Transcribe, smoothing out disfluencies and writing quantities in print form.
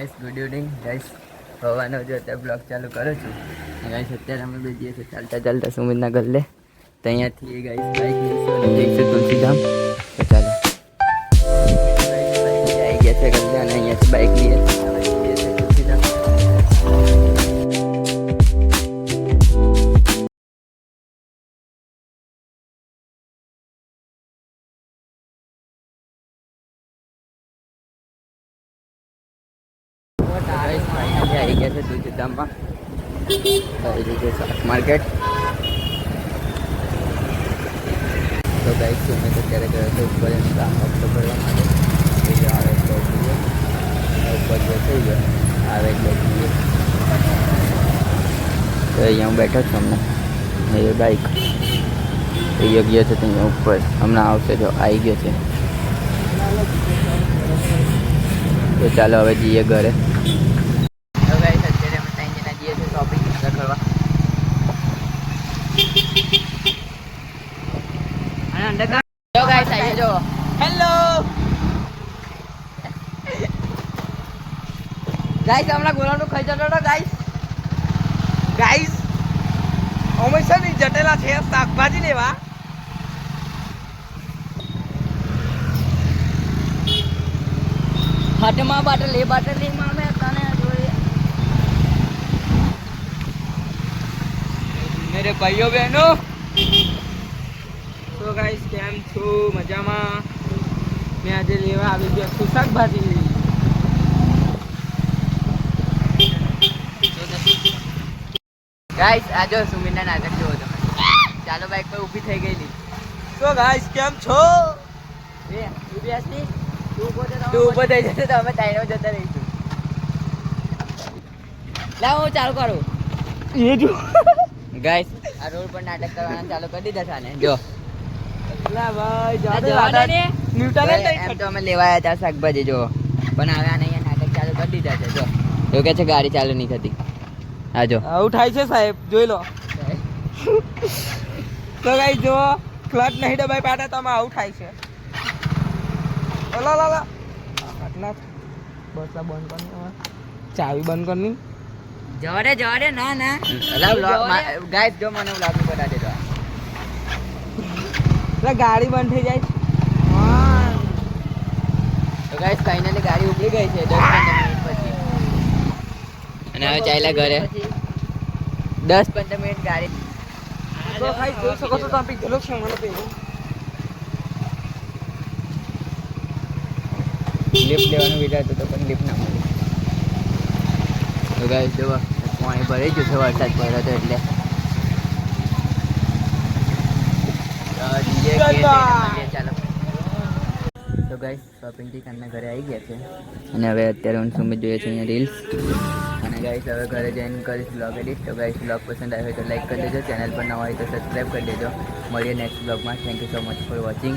Guys good evening guys. હવાનો જો અત્યારે બ્લોગ ચાલુ કરું છું. ગાઈસ અત્યારે અમે બે જઈએ છીએ ચાલતા સુમિતના ગલ્લે. તો અહીંયાથી ગાઈસ બાઈક લઈશું અને જઈશું તુલસીધામ. તો ચાલો આવી ગયા છે ગલ્લે અને અહીંયાથી બાઈક લઈએ તુલસીધામ. આવી ગયા છે તુલસીધામમાં. આવી રીતે શાક માર્કેટ. તો ગાઈસ મેં તો ત્યારે ગયો હતો ઉપર એનું કામ હપ્તો કરવા માટે. આવે તો ઉપર જે થઈ ગયો આવે એટલે તો અહીંયા હું બેઠો છું હમણાં. એ બાઈક એ ગયો છે ત્યાં ઉપર હમણાં આવશે જો આવી ગયો છે. તો ચાલો હવે જઈએ ઘરે. તો ગાઈસ અત્યારે અમે ત્યાં જઈને જઈએ છીએ શોપિંગ કરવા. જો ગાઈસ આવી જો. હેલો ગાઈસ હમણાં ગોળાનું ખાઈ જતો હતો ગાઈસ અમે છે ને જટેલા છે શાકભાજી લેવા. હાથમાં બાટલ એ બાટલીમાં અમે તને જોઈએ મેરે ભાઈઓ બહેનો. તો ગાઈસ કેમ છો? મજામાં. મેં આજે લેવા આવી ગયો છું શાકભાજી. ગાઈસ આજો સુમિતના નાટક જોવો તમે. ચાલો બાઈક પર ઊભી થઈ ગયેલી. તો ગાઈસ કેમ છો? એ ઊભી હસની તું ઊભો થઈ જશે તો અમે તાઈનો જતા રહીશું. લાવ હું ચાલુ કરું. એ જો ગાઈસ આ રોડ પર નાટક કરવાના ચાલુ કરી દીધા છે ને જો. લા ભાઈ જાડે ને ન્યૂટન એમ તો અમે લેવા આવ્યા હતા શાકભાજી જો. પણ હવે આને અહીંયા નાટક ચાલુ કરી દીધા છે જો. એવું કે છે ગાડી ચાલુ નહીં થતી. હા જો આવું થાય છે સાહેબ જોઈ લો. તો ગાઈસ જો ક્લચ નહીં દબાઈ પાડે તો આમાં આવું થાય છે. ઓલા લા આટલા બસ આ બંધ કરની ચાવી બંધ કરની જવાડે ના ના ગાઈસ જો મને લાગુ બતા દેજો. એટલે ગાડી બંધ થઈ જાય. તો ગાઈસ ફાઇનલી ગાડી ઉભી ગઈ છે 10-15 મિનિટ પછી. અને હવે ચાલ્યા ઘરે. 10-15 મિનિટ ગાડી. તો ખાઈ જોઈ શકો છો તમે ગેલો છે મને પેલું લિફ્ટ લેવાનું વિચારતો તો પણ લિફ્ટ ના મળી. તો ગાઈસ જો પાણી ભરાઈ ગયું છે વરસાદ પડ્યો હતો એટલે. ચાલો તો ગાઈસ શોપિંગથી કાલના ઘરે આવી ગયા છે અને હવે અત્યારે હું સુમિત જોઈએ છે અહીંયા રીલ્સ. અને ગાઈસ હવે ઘરે જઈને કરીશ બ્લોગ એડિટ. તો ગાઈસ બ્લોગ પસંદ આવ્યો હોય તો લાઈક કરી દેજો. ચેનલ પર નવા હોય તો સબસ્ક્રાઈબ કરી દેજો. મળીએ નેક્સ્ટ બ્લોગમાં. Thank you so much for watching.